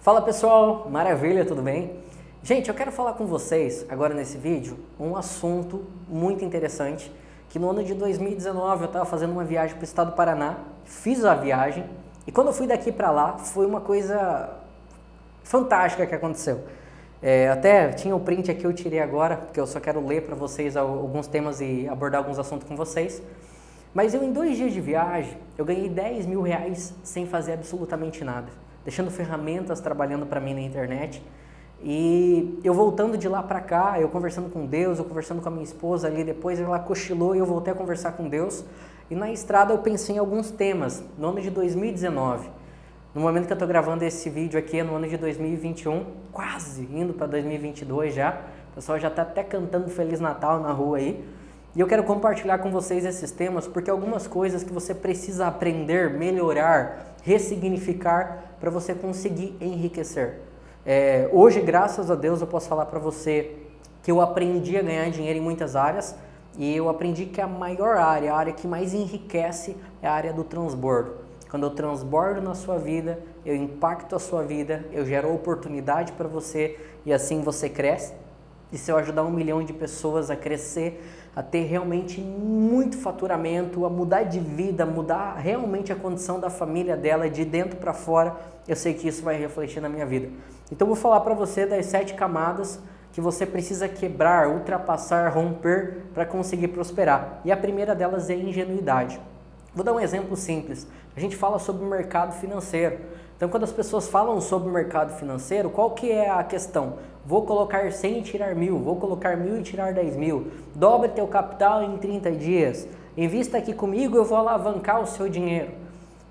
Fala pessoal, maravilha, tudo bem? Gente, eu quero falar com vocês agora nesse vídeo um assunto muito interessante que no ano de 2019 eu estava fazendo uma viagem para o estado do Paraná, fiz a viagem e quando eu fui daqui para lá foi uma coisa fantástica que aconteceu. Até tinha o print aqui, eu tirei agora, porque eu só quero ler para vocês alguns temas e abordar alguns assuntos com vocês. Mas em 2 dias de viagem, eu ganhei 10 mil reais sem fazer absolutamente nada, deixando ferramentas trabalhando para mim na internet. E eu voltando de lá para cá, eu conversando com Deus, eu conversando com a minha esposa ali, depois ela cochilou e eu voltei a conversar com Deus. E na estrada eu pensei em alguns temas, no ano de 2019. No momento que eu estou gravando esse vídeo aqui, é no ano de 2021, quase indo para 2022 já. O pessoal já está até cantando Feliz Natal na rua aí. E eu quero compartilhar com vocês esses temas, porque algumas coisas que você precisa aprender, melhorar, ressignificar, para você conseguir enriquecer. Hoje, graças a Deus, eu posso falar para você que eu aprendi a ganhar dinheiro em muitas áreas, e eu aprendi que a maior área, a área que mais enriquece, é a área do transbordo. Quando eu transbordo na sua vida, eu impacto a sua vida, eu gero oportunidade para você e assim você cresce. E se eu ajudar 1 milhão de pessoas a crescer, a ter realmente muito faturamento, a mudar de vida, mudar realmente a condição da família dela de dentro para fora, eu sei que isso vai refletir na minha vida. Então eu vou falar para você das 7 camadas que você precisa quebrar, ultrapassar, romper para conseguir prosperar. E a primeira delas é a ingenuidade. Vou dar um exemplo simples. A gente fala sobre o mercado financeiro. Então, quando as pessoas falam sobre o mercado financeiro, qual que é a questão? Vou colocar 100 e tirar 1.000, vou colocar 1.000 e tirar 10.000, dobre teu capital em 30 dias, invista aqui comigo, eu vou alavancar o seu dinheiro.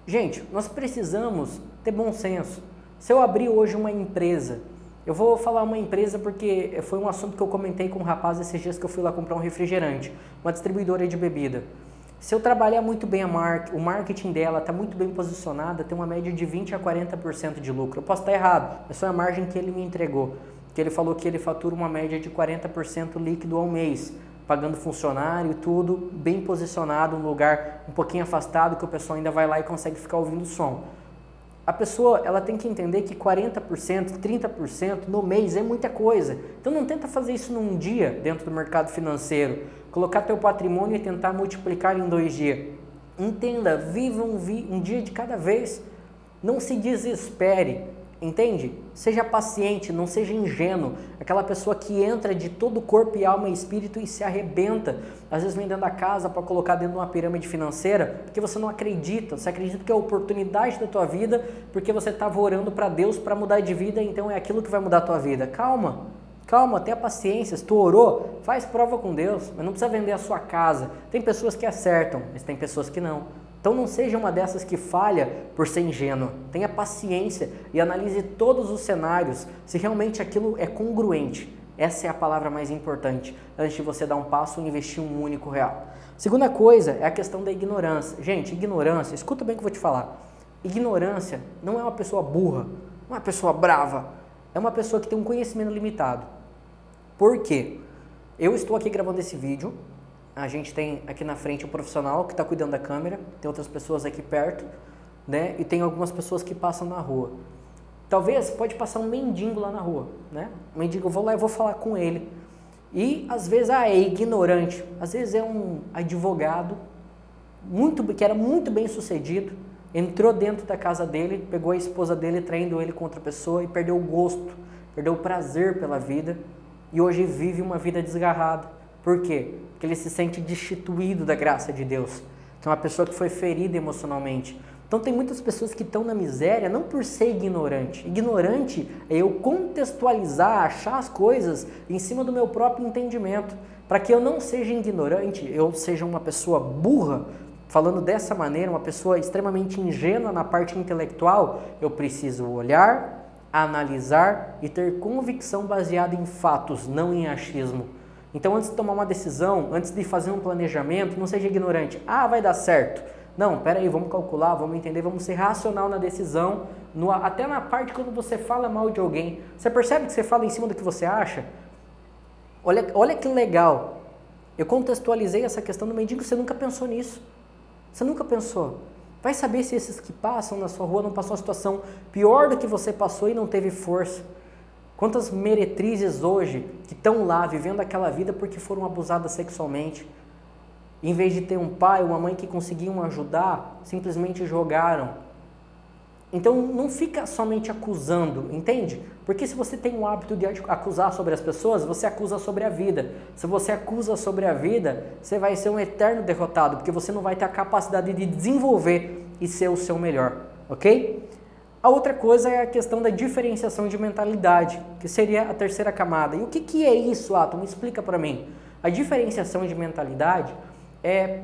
Gente, nós precisamos ter bom senso. Se eu abrir hoje uma empresa, eu vou falar uma empresa porque foi um assunto que eu comentei com um rapaz esses dias que eu fui lá comprar um refrigerante, uma distribuidora de bebida. Se eu trabalhar muito bem o marketing dela está muito bem posicionada, tem uma média de 20% a 40% de lucro. Eu posso estar errado, é só a margem que ele me entregou. Que ele falou que ele fatura uma média de 40% líquido ao mês, pagando funcionário e tudo, bem posicionado, um lugar um pouquinho afastado que o pessoal ainda vai lá e consegue ficar ouvindo o som. A pessoa ela tem que entender que 40%, 30% no mês é muita coisa. Então não tenta fazer isso num dia dentro do mercado financeiro. Colocar teu patrimônio e tentar multiplicar em 2 dias. Entenda, viva um dia de cada vez. Não se desespere. Entende? Seja paciente, não seja ingênuo. Aquela pessoa que entra de todo corpo e alma e espírito e se arrebenta. Às vezes vem dentro da casa para colocar dentro de uma pirâmide financeira porque você não acredita. Você acredita que é a oportunidade da tua vida porque você estava orando para Deus para mudar de vida, então é aquilo que vai mudar a tua vida. Calma, calma, tenha paciência. Se tu orou, faz prova com Deus, mas não precisa vender a sua casa. Tem pessoas que acertam, mas tem pessoas que não. Então não seja uma dessas que falha por ser ingênua. Tenha paciência e analise todos os cenários, se realmente aquilo é congruente. Essa é a palavra mais importante, antes de você dar um passo e investir um único real. Segunda coisa é a questão da ignorância. Gente, ignorância, escuta bem o que eu vou te falar. Ignorância não é uma pessoa burra, não é uma pessoa brava, é uma pessoa que tem um conhecimento limitado. Por quê? Eu estou aqui gravando esse vídeo. A gente tem aqui na frente um profissional que está cuidando da câmera, tem outras pessoas aqui perto, né? E tem algumas pessoas que passam na rua. Talvez pode passar um mendigo lá na rua, né? Um mendigo, eu vou lá e vou falar com ele. E às vezes é ignorante, às vezes é um advogado que era muito bem sucedido, entrou dentro da casa dele, pegou a esposa dele traindo ele com outra pessoa e perdeu o gosto, perdeu o prazer pela vida e hoje vive uma vida desgarrada. Por quê? Porque ele se sente destituído da graça de Deus, que é uma pessoa que foi ferida emocionalmente. Então tem muitas pessoas que estão na miséria não por ser ignorante. Ignorante é eu contextualizar, achar as coisas em cima do meu próprio entendimento. Para que eu não seja ignorante, eu seja uma pessoa burra, falando dessa maneira, uma pessoa extremamente ingênua na parte intelectual, eu preciso olhar, analisar e ter convicção baseada em fatos, não em achismo. Então, antes de tomar uma decisão, antes de fazer um planejamento, não seja ignorante. Ah, vai dar certo. Não, peraí, vamos calcular, vamos entender, vamos ser racional na decisão, até na parte quando você fala mal de alguém. Você percebe que você fala em cima do que você acha? Olha que legal. Eu contextualizei essa questão do mendigo, você nunca pensou nisso. Você nunca pensou. Vai saber se esses que passam na sua rua não passou uma situação pior do que você passou e não teve força. Quantas meretrizes hoje que estão lá vivendo aquela vida porque foram abusadas sexualmente. Em vez de ter um pai ou uma mãe que conseguiam ajudar, simplesmente jogaram. Então não fica somente acusando, entende? Porque se você tem o hábito de acusar sobre as pessoas, você acusa sobre a vida. Se você acusa sobre a vida, você vai ser um eterno derrotado, porque você não vai ter a capacidade de desenvolver e ser o seu melhor, ok? A outra coisa é a questão da diferenciação de mentalidade, que seria a terceira camada. E o que é isso, Atom? Explica para mim. A diferenciação de mentalidade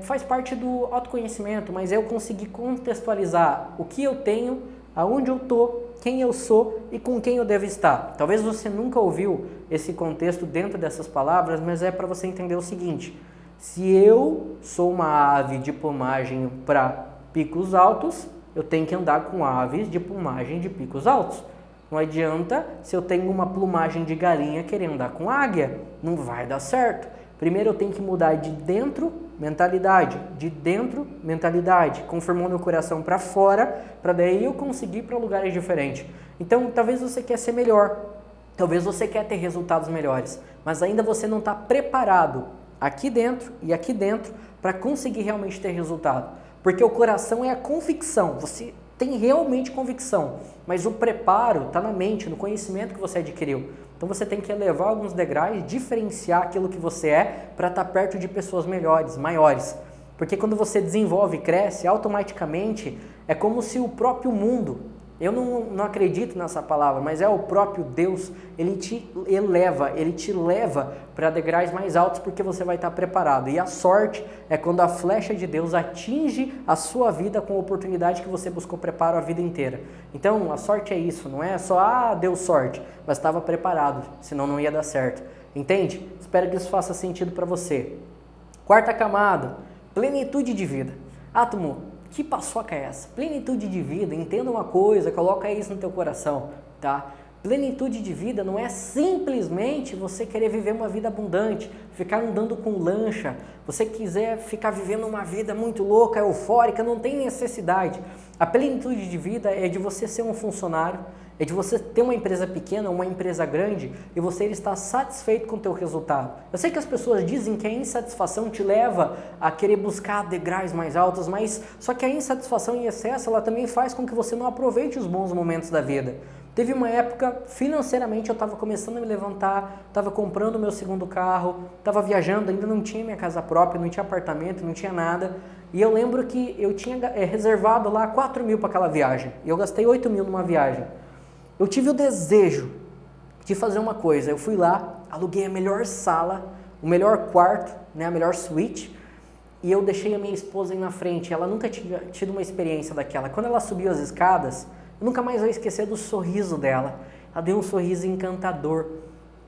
faz parte do autoconhecimento, mas eu consegui contextualizar o que eu tenho, aonde eu estou, quem eu sou e com quem eu devo estar. Talvez você nunca ouviu esse contexto dentro dessas palavras, mas é para você entender o seguinte: se eu sou uma ave de plumagem para picos altos, eu tenho que andar com aves de plumagem de picos altos. Não adianta se eu tenho uma plumagem de galinha querer andar com águia, não vai dar certo. Primeiro eu tenho que mudar de dentro, mentalidade, de dentro, mentalidade, conformando meu coração para fora, para daí eu conseguir ir para lugares diferentes. Então, talvez você quer ser melhor, talvez você quer ter resultados melhores, mas ainda você não está preparado aqui dentro e aqui dentro para conseguir realmente ter resultado. Porque o coração é a convicção, você tem realmente convicção, mas o preparo está na mente, no conhecimento que você adquiriu. Então você tem que elevar alguns degraus, diferenciar aquilo que você é para estar perto de pessoas melhores, maiores. Porque quando você desenvolve e cresce, automaticamente é como se o próprio mundo, eu não acredito nessa palavra, mas é o próprio Deus, ele te eleva, ele te leva para degraus mais altos porque você vai estar preparado. E a sorte é quando a flecha de Deus atinge a sua vida com a oportunidade que você buscou preparo a vida inteira. Então a sorte é isso, não é só, deu sorte, mas estava preparado, senão não ia dar certo. Entende? Espero que isso faça sentido para você. Quarta camada, plenitude de vida. Átomo, que paçoca é essa? Plenitude de vida, entenda uma coisa, coloca isso no teu coração, tá? Plenitude de vida não é simplesmente você querer viver uma vida abundante, ficar andando com lancha, você quiser ficar vivendo uma vida muito louca, eufórica, não tem necessidade. A plenitude de vida é de você ser um funcionário, é de você ter uma empresa pequena, uma empresa grande e você estar satisfeito com o teu resultado. Eu sei que as pessoas dizem que a insatisfação te leva a querer buscar degraus mais altos, mas só que a insatisfação em excesso, ela também faz com que você não aproveite os bons momentos da vida. Teve uma época, financeiramente, eu estava começando a me levantar, estava comprando o meu segundo carro, estava viajando, ainda não tinha minha casa própria, não tinha apartamento, não tinha nada. E eu lembro que eu tinha reservado lá 4 mil para aquela viagem. E eu gastei 8 mil numa viagem. Eu tive o desejo de fazer uma coisa. Eu fui lá, aluguei a melhor sala, o melhor quarto, né, a melhor suíte. E eu deixei a minha esposa aí na frente. Ela nunca tinha tido uma experiência daquela. Quando ela subiu as escadas, eu nunca mais vou esquecer do sorriso dela. Ela deu um sorriso encantador,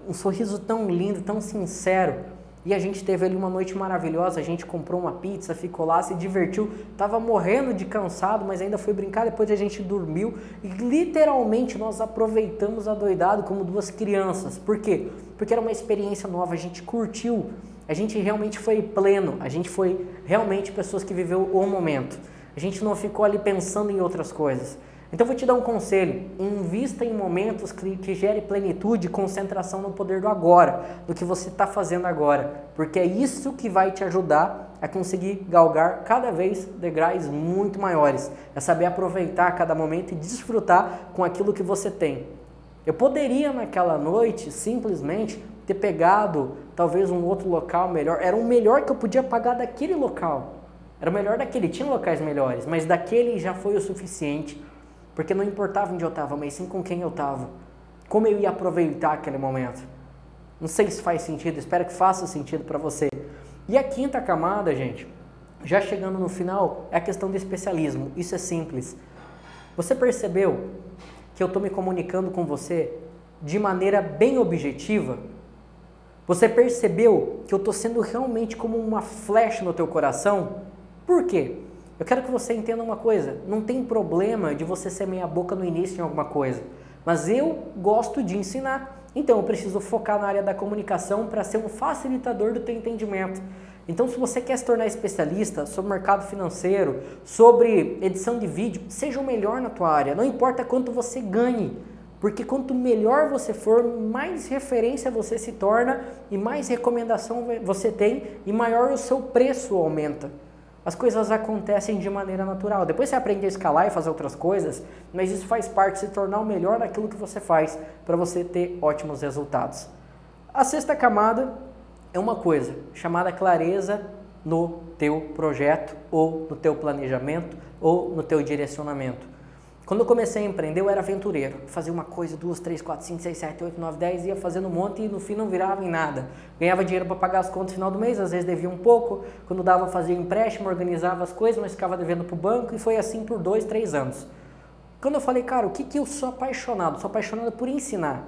um sorriso tão lindo, tão sincero. E a gente teve ali uma noite maravilhosa, a gente comprou uma pizza, ficou lá, se divertiu, tava morrendo de cansado, mas ainda foi brincar, depois a gente dormiu e literalmente nós aproveitamos a doidado como duas crianças. Por quê? Porque era uma experiência nova, a gente curtiu, a gente realmente foi pleno, a gente foi realmente pessoas que viveu o momento. A gente não ficou ali pensando em outras coisas. Então eu vou te dar um conselho, invista em momentos que gere plenitude e concentração no poder do agora, do que você está fazendo agora, porque é isso que vai te ajudar a conseguir galgar cada vez degraus muito maiores, é saber aproveitar cada momento e desfrutar com aquilo que você tem. Eu poderia naquela noite simplesmente ter pegado talvez um outro local melhor, era o melhor que eu podia pagar daquele local, era o melhor daquele, tinha locais melhores, mas daquele já foi o suficiente. Porque não importava onde eu estava, mas sim com quem eu estava. Como eu ia aproveitar aquele momento. Não sei se faz sentido, espero que faça sentido para você. E a quinta camada, gente, já chegando no final, é a questão do especialismo. Isso é simples. Você percebeu que eu estou me comunicando com você de maneira bem objetiva? Você percebeu que eu estou sendo realmente como uma flecha no teu coração? Por quê? Eu quero que você entenda uma coisa, não tem problema de você ser meia boca no início em alguma coisa, mas eu gosto de ensinar, então eu preciso focar na área da comunicação para ser um facilitador do teu entendimento. Então, se você quer se tornar especialista sobre mercado financeiro, sobre edição de vídeo, seja o melhor na tua área. Não importa quanto você ganhe, porque quanto melhor você for, mais referência você se torna e mais recomendação você tem e maior o seu preço aumenta. As coisas acontecem de maneira natural. Depois você aprende a escalar e fazer outras coisas, mas isso faz parte de se tornar o melhor naquilo que você faz para você ter ótimos resultados. A sexta camada é uma coisa chamada clareza no teu projeto ou no teu planejamento ou no teu direcionamento. Quando eu comecei a empreender, eu era aventureiro. Fazia uma coisa, 2, 3, 4, 5, 6, 7, 8, 9, 10, ia fazendo um monte e no fim não virava em nada. Ganhava dinheiro para pagar as contas no final do mês, às vezes devia um pouco. Quando dava, fazia empréstimo, organizava as coisas, mas ficava devendo para o banco e foi assim por 2, 3 anos. Quando eu falei, cara, o que eu sou apaixonado? Sou apaixonado por ensinar.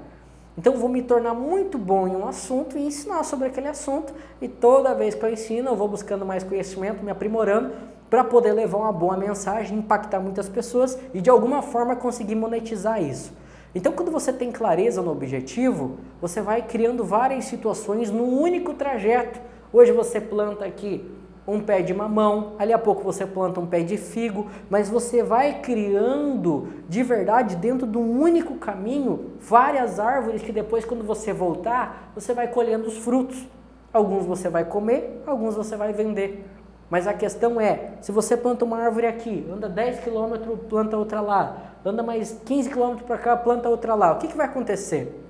Então eu vou me tornar muito bom em um assunto e ensinar sobre aquele assunto. E toda vez que eu ensino, eu vou buscando mais conhecimento, me aprimorando, para poder levar uma boa mensagem, impactar muitas pessoas e de alguma forma conseguir monetizar isso. Então quando você tem clareza no objetivo, você vai criando várias situações num único trajeto. Hoje você planta aqui um pé de mamão, ali a pouco você planta um pé de figo, mas você vai criando de verdade dentro de um único caminho várias árvores que depois quando você voltar, você vai colhendo os frutos. Alguns você vai comer, alguns você vai vender. Mas a questão é, se você planta uma árvore aqui, anda 10 km, planta outra lá, anda mais 15 km para cá, planta outra lá, o que vai acontecer?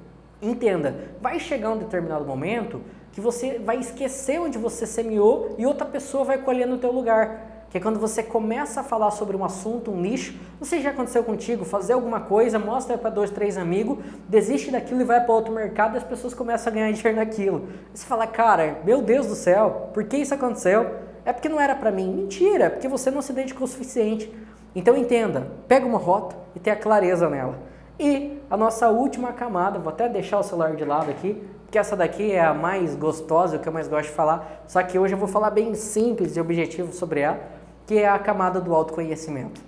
Entenda, vai chegar um determinado momento que você vai esquecer onde você semeou e outra pessoa vai colher no teu lugar. Que é quando você começa a falar sobre um assunto, um nicho, não sei se já aconteceu contigo, fazer alguma coisa, mostra para 2, 3 amigos, desiste daquilo e vai para outro mercado e as pessoas começam a ganhar dinheiro naquilo. E você fala, cara, meu Deus do céu, por que isso aconteceu? É porque não era para mim. Mentira, é porque você não se dedicou o suficiente. Então entenda, pega uma rota e tenha clareza nela. E a nossa última camada, vou até deixar o celular de lado aqui, porque essa daqui é a mais gostosa, o que eu mais gosto de falar, só que hoje eu vou falar bem simples e objetivo sobre ela, que é a camada do autoconhecimento.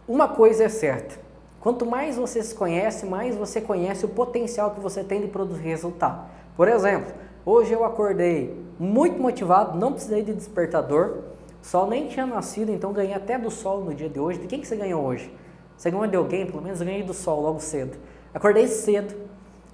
Uma coisa é certa, quanto mais você se conhece, mais você conhece o potencial que você tem de produzir resultado. Por exemplo, hoje eu acordei muito motivado, não precisei de despertador, o sol nem tinha nascido, então ganhei até do sol no dia de hoje. De quem que você ganhou hoje? Você ganhou de alguém? Pelo menos eu ganhei do sol logo cedo. Acordei cedo,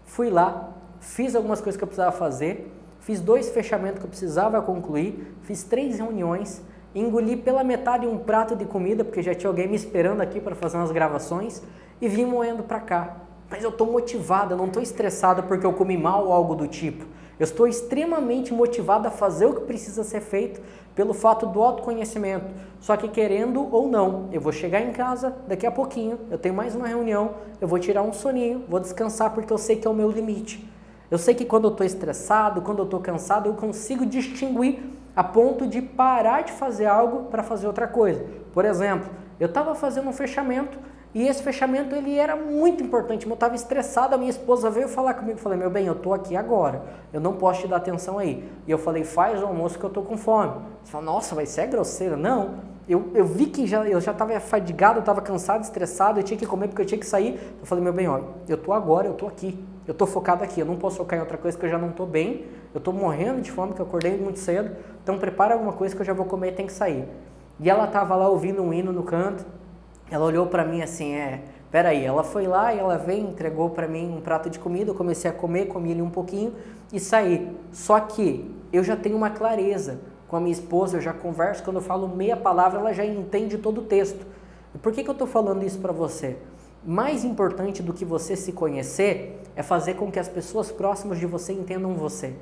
fui lá, fiz algumas coisas que eu precisava fazer, fiz 2 fechamentos que eu precisava concluir, fiz 3 reuniões, engoli pela metade um prato de comida, porque já tinha alguém me esperando aqui para fazer umas gravações, e vim moendo para cá. Mas eu estou motivado, eu não estou estressado porque eu comi mal ou algo do tipo. Eu estou extremamente motivado a fazer o que precisa ser feito pelo fato do autoconhecimento. Só que querendo ou não, eu vou chegar em casa daqui a pouquinho, eu tenho mais uma reunião, eu vou tirar um soninho, vou descansar porque eu sei que é o meu limite. Eu sei que quando eu estou estressado, quando eu estou cansado, eu consigo distinguir a ponto de parar de fazer algo para fazer outra coisa. Por exemplo, eu estava fazendo um fechamento e esse fechamento ele era muito importante, eu estava estressado, a minha esposa veio falar comigo, falei, meu bem, eu estou aqui agora, eu não posso te dar atenção aí. E eu falei, faz o almoço que eu estou com fome. Você fala, nossa, vai ser grosseira. Não, eu vi que eu já estava fadigado, eu estava cansado, estressado, eu tinha que comer porque eu tinha que sair. Eu falei, meu bem, olha, eu estou agora, eu estou aqui, eu estou focado aqui, eu não posso focar em outra coisa que eu já não estou bem, eu estou morrendo de fome, que eu acordei muito cedo, então prepara alguma coisa que eu já vou comer e tem que sair. E ela estava lá ouvindo um hino no canto, ela olhou para mim assim, peraí, ela foi lá e ela veio, entregou para mim um prato de comida, eu comecei a comer, comi ali um pouquinho e saí. Só que eu já tenho uma clareza com a minha esposa, eu já converso, quando eu falo meia palavra, ela já entende todo o texto. E por que eu estou falando isso para você? Mais importante do que você se conhecer é fazer com que as pessoas próximas de você entendam você.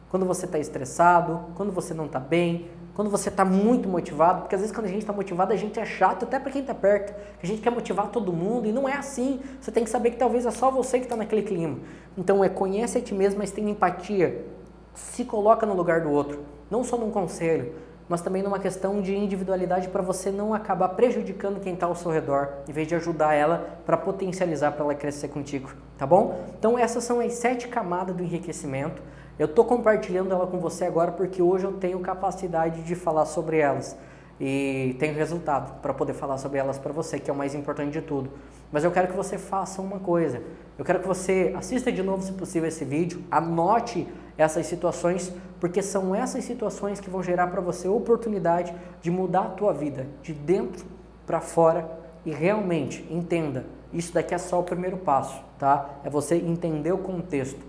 Quando você está estressado, quando você não está bem, quando você está muito motivado, porque às vezes quando a gente está motivado a gente é chato até para quem está perto, a gente quer motivar todo mundo e não é assim, você tem que saber que talvez é só você que está naquele clima. Então conhece a ti mesmo, mas tem empatia, se coloca no lugar do outro, não só num conselho, mas também numa questão de individualidade para você não acabar prejudicando quem está ao seu redor, em vez de ajudar ela para potencializar para ela crescer contigo, tá bom? Então essas são as 7 camadas do enriquecimento. Eu estou compartilhando ela com você agora porque hoje eu tenho capacidade de falar sobre elas. e tenho resultado para poder falar sobre elas para você, que é o mais importante de tudo. Mas eu quero que você faça uma coisa, eu quero que você assista de novo, se possível, esse vídeo, anote essas situações, porque são essas situações que vão gerar para você a oportunidade de mudar a tua vida, de dentro para fora, e realmente, entenda, isso daqui é só o primeiro passo, tá? É você entender o contexto.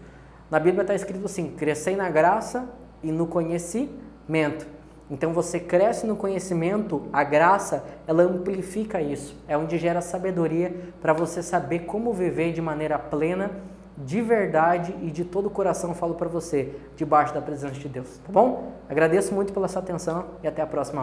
Na Bíblia está escrito assim, crescei na graça e no conhecimento. Então você cresce no conhecimento, a graça, ela amplifica isso. É onde gera sabedoria para você saber como viver de maneira plena, de verdade e de todo o coração, eu falo para você, debaixo da presença de Deus, tá bom? Agradeço muito pela sua atenção e até a próxima aula.